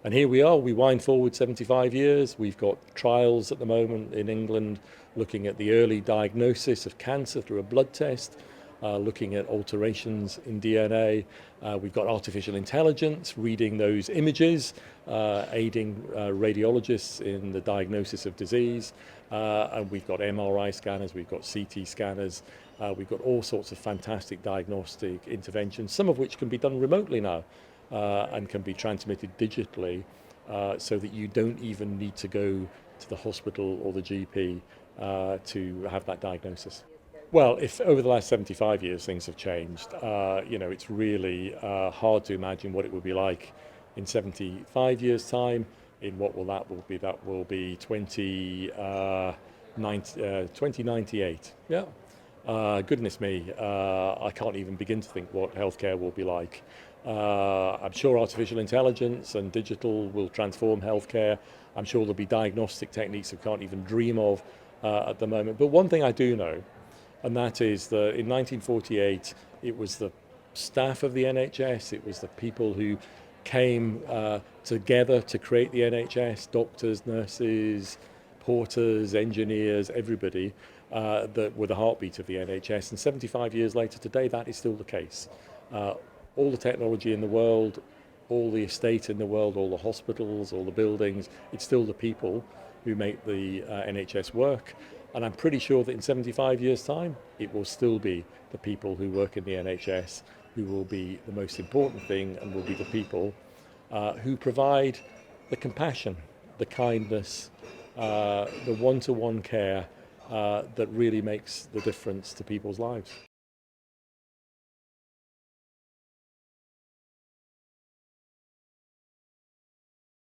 And here we are, we wind forward 75 years. We've got trials at the moment in England looking at the early diagnosis of cancer through a blood test, looking at alterations in DNA. We've got artificial intelligence reading those images, aiding radiologists in the diagnosis of disease. And we've got MRI scanners, we've got CT scanners, we've got all sorts of fantastic diagnostic interventions, some of which can be done remotely now and can be transmitted digitally so that you don't even need to go to the hospital or the GP to have that diagnosis. Well, if over the last 75 years things have changed, it's really hard to imagine what it would be like in 75 years' time. In what will that will be? That will be 2098. Yeah. Goodness me, I can't even begin to think what healthcare will be like. I'm sure artificial intelligence and digital will transform healthcare. I'm sure there'll be diagnostic techniques we can't even dream of at the moment. But one thing I do know, and that is that in 1948, it was the staff of the NHS, it was the people who came together to create the NHS, doctors, nurses, porters, engineers, everybody, that were the heartbeat of the NHS. And 75 years later today, that is still the case. All the technology in the world, all the estate in the world, all the hospitals, all the buildings, it's still the people who make the NHS work. And I'm pretty sure that in 75 years' time, it will still be the people who work in the NHS who will be the most important thing, and will be the people who provide the compassion, the kindness, the one-to-one care that really makes the difference to people's lives.